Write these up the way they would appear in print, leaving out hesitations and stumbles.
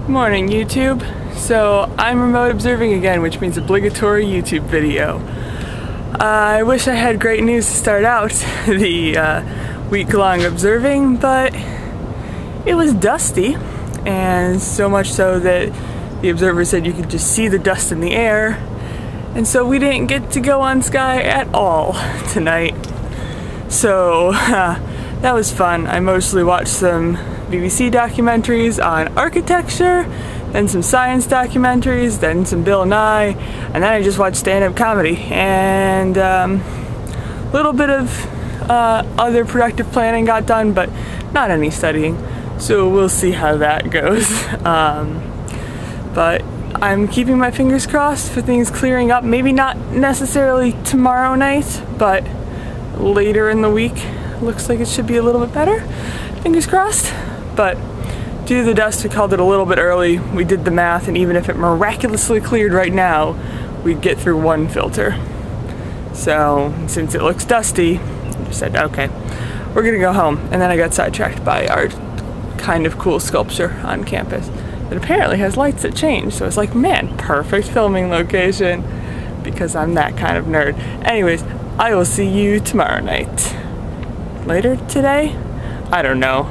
Morning YouTube. So I'm remote observing again, which means obligatory YouTube video. I wish I had great news to start out the week-long observing, but it was dusty, and so much so that the observer said you could just see the dust in the air, and so we didn't get to go on sky at all tonight. So that was fun. I mostly watched some BBC documentaries on architecture, then some science documentaries, then some Bill Nye, and then I just watched stand-up comedy and a little bit of other productive planning got done, but not any studying. So we'll see how that goes. But I'm keeping my fingers crossed for things clearing up. Maybe not necessarily tomorrow night, but later in the week. Looks like it should be a little bit better. Fingers crossed. But due to the dust, we called it a little bit early. We did the math, and even if it miraculously cleared right now, we'd get through one filter. So since it looks dusty, I just said, okay, we're gonna go home. And then I got sidetracked by our kind of cool sculpture on campus that apparently has lights that change. So it's like, man, perfect filming location, because I'm that kind of nerd. Anyways, I will see you tomorrow night. Later today? I don't know.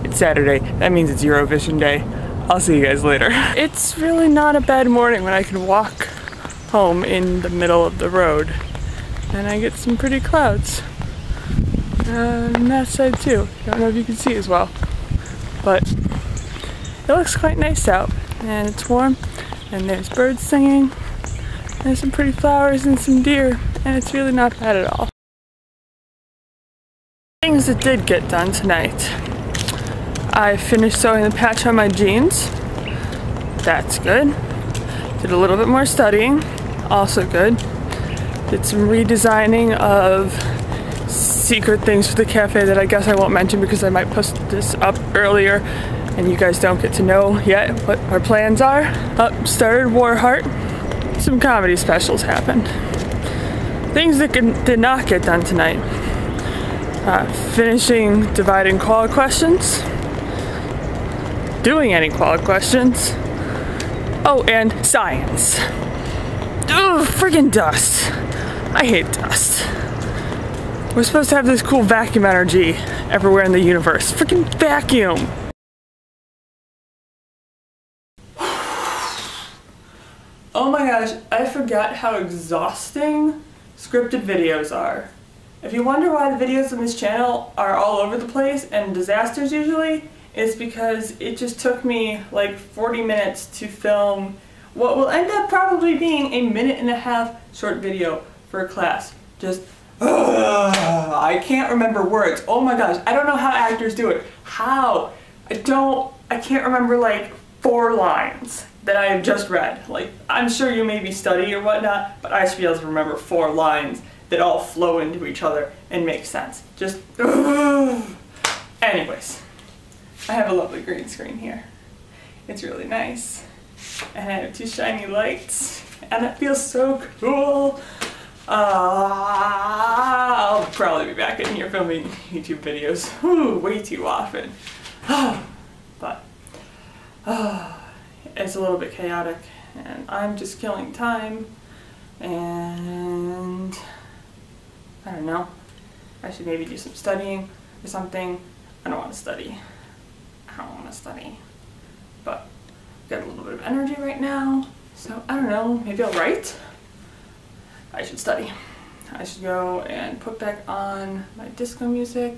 It's Saturday. That means it's Eurovision Day. I'll see you guys later. It's really not a bad morning when I can walk home in the middle of the road. And I get some pretty clouds. On that side too. I don't know if you can see as well. But it looks quite nice out. And it's warm. And there's birds singing. And there's some pretty flowers and some deer. And it's really not bad at all. Things that did get done tonight. I finished sewing the patch on my jeans. That's good. Did a little bit more studying. Also good. Did some redesigning of secret things for the cafe that I guess I won't mention because I might post this up earlier and you guys don't get to know yet what our plans are. Started Warheart. Some comedy specials happened. Things that did not get done tonight. Finishing dividing qual questions. Doing any qual questions. Oh, and science. Ugh, friggin' dust. I hate dust. We're supposed to have this cool vacuum energy everywhere in the universe. Friggin' vacuum. Oh my gosh, I forgot how exhausting scripted videos are. If you wonder why the videos on this channel are all over the place and disasters usually, it's because it just took me like 40 minutes to film what will end up probably being a 1.5-minute short video for a class. Just, I can't remember words. Oh my gosh, I don't know how actors do it. How? I can't remember like 4 lines that I have just read. Like, I'm sure you maybe study or whatnot, but I should be able to remember 4 lines that all flow into each other and make sense. Just, anyways. I have a lovely green screen here. It's really nice. And I have 2 shiny lights. And it feels so cool. I'll probably be back in here filming YouTube videos way too often. But it's a little bit chaotic. And I'm just killing time. And I don't know. I should maybe do some studying or something. I don't want to study. I don't want to study, but I've got a little bit of energy right now, so I don't know, maybe I'll write. I should study. I should go and put back on my disco music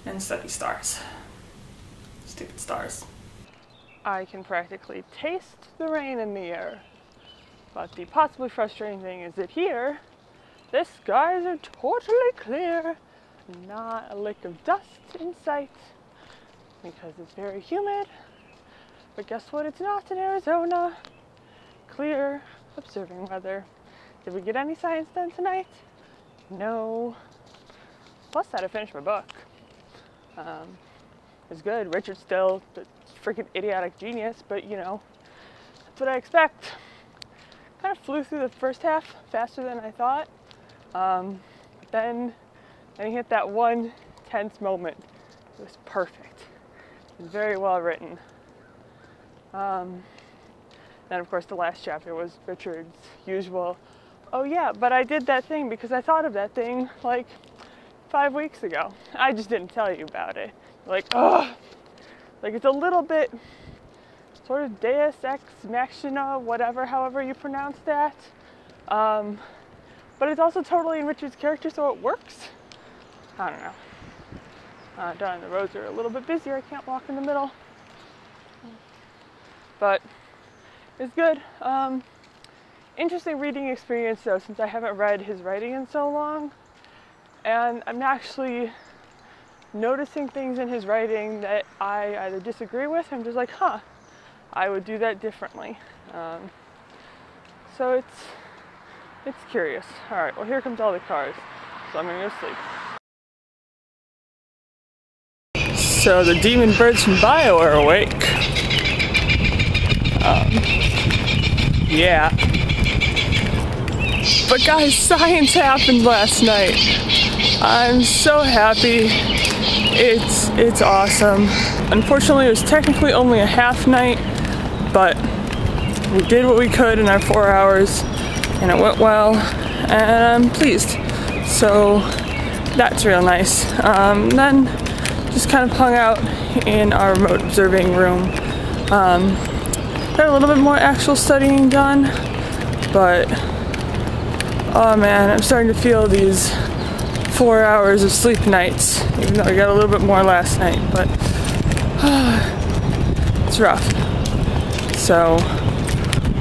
and study stars. Stupid stars. I can practically taste the rain in the air, but the possibly frustrating thing is that here, the skies are totally clear, not a lick of dust in sight. Because it's very humid, but guess what, it's not in Arizona. Clear, observing weather. Did we get any science done tonight? No. Plus that I finished my book. It's good. Richard's still the freaking idiotic genius, but you know, that's what I expect. Kind of flew through the first half faster than I thought. But then he hit that one tense moment. It was perfect. It's very well written. Then of course the last chapter was Richard's usual, oh yeah, but I did that thing because I thought of that thing like 5 weeks ago. I just didn't tell you about it. Like, ugh. Like it's a little bit sort of Deus Ex Machina, whatever, however you pronounce that. But it's also totally in Richard's character, so it works. I don't know. Darn, the roads are a little bit busier. I can't walk in the middle. But it's good. Interesting reading experience though, since I haven't read his writing in so long. And I'm actually noticing things in his writing that I either disagree with, I'm just like, huh, I would do that differently. So it's curious. All right, well here comes all the cars, so I'm gonna go sleep. So the demon birds from Bio are awake. Yeah. But guys, science happened last night. I'm so happy. It's awesome. Unfortunately, it was technically only a half night, but we did what we could in our 4 hours, and it went well, and I'm pleased. So that's real nice. Then just kind of hung out in our remote observing room. Got a little bit more actual studying done, but oh man, I'm starting to feel these 4 hours of sleep nights, even though I got a little bit more last night, but it's rough. So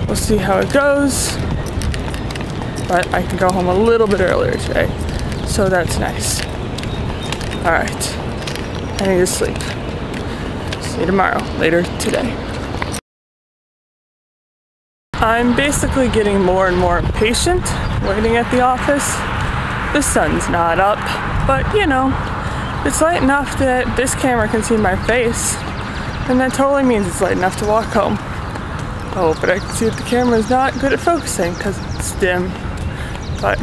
we'll see how it goes, but I can go home a little bit earlier today, so that's nice. All right, I need to sleep. See you tomorrow, later today. I'm basically getting more and more impatient waiting at the office. The sun's not up, but you know, it's light enough that this camera can see my face, and that totally means it's light enough to walk home. Oh, but I can see that the camera is not good at focusing because it's dim. But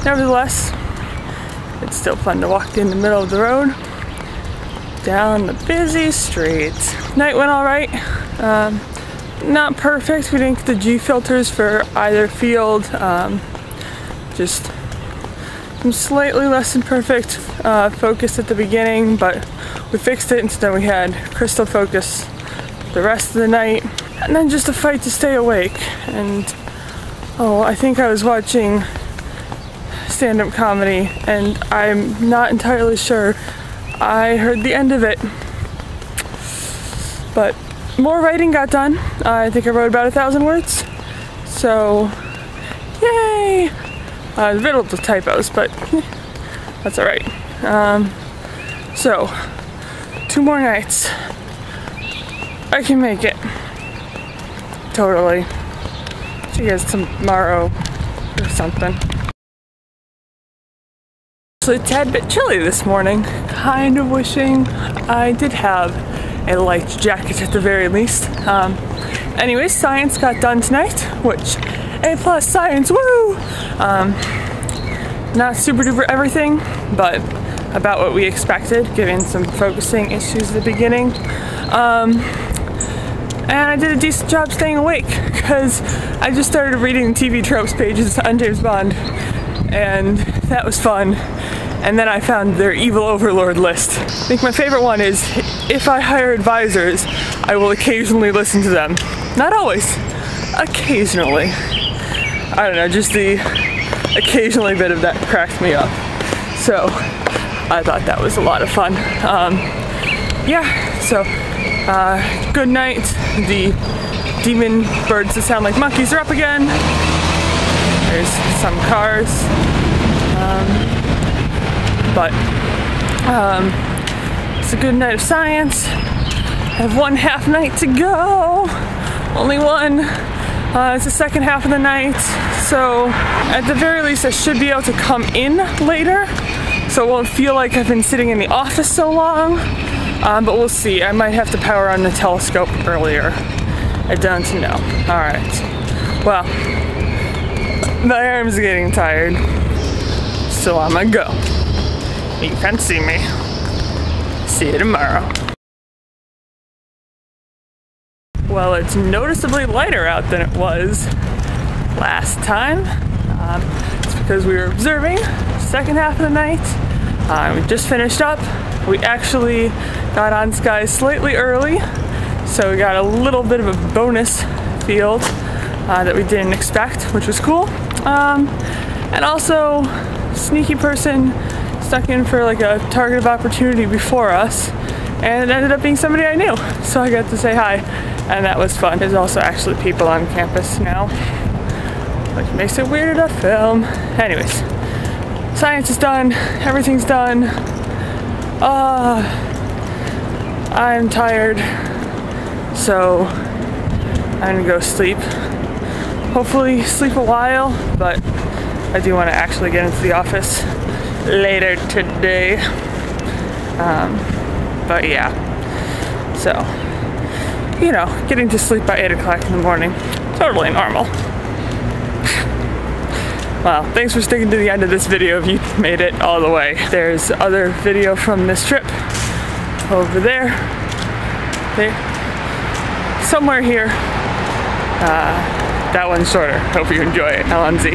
nevertheless, it's still fun to walk in the middle of the road down the busy street. Night went all right. Not perfect. We didn't get the G filters for either field. Just some slightly less than perfect focus at the beginning, but we fixed it, and so then we had crystal focus the rest of the night. And then just a fight to stay awake. And oh, I think I was watching stand-up comedy, and I'm not entirely sure I heard the end of it. But more writing got done. I think I wrote about 1,000 words. So, yay! Riddled with typos, but that's alright. So, 2 more nights. I can make it. Totally. See you guys tomorrow or something. Actually, a tad bit chilly this morning. Kind of wishing I did have a light jacket at the very least. Anyways, science got done tonight, which A+ science, woo! Not super duper everything, but about what we expected, given some focusing issues at the beginning. And I did a decent job staying awake, because I just started reading the TV tropes pages on James Bond, and that was fun. And then I found their evil overlord list. I think my favorite one is, if I hire advisors, I will occasionally listen to them. Not always, occasionally. I don't know, just the occasionally bit of that cracked me up. So I thought that was a lot of fun. Yeah, so good night. The demon birds that sound like monkeys are up again. There's some cars. But it's a good night of science. I have 1 half night to go. Only one. It's the second half of the night. So at the very least I should be able to come in later, so it won't feel like I've been sitting in the office so long. But we'll see. I might have to power on the telescope earlier. I don't know. Alright. Well, my arms are getting tired, so I'm gonna go. You can't see me. See you tomorrow. well, it's noticeably lighter out than it was last time. It's because we were observing the second half of the night. We just finished up. We actually got on skies slightly early, so we got a little bit of a bonus field that we didn't expect, which was cool. And also, sneaky person stuck in for like a target of opportunity before us, and it ended up being somebody I knew, so I got to say hi, and that was fun. There's also actually people on campus now, which makes it weirder to film. Anyways, science is done, everything's done. I'm tired, so I'm gonna go sleep. Hopefully sleep a while, but I do want to actually get into the office later today. But yeah, so, you know, getting to sleep by 8 o'clock in the morning, totally normal. Well, thanks for sticking to the end of this video if you made it all the way. There's other video from this trip over there, somewhere here. That one's shorter. Hope you enjoy it. Alonzi.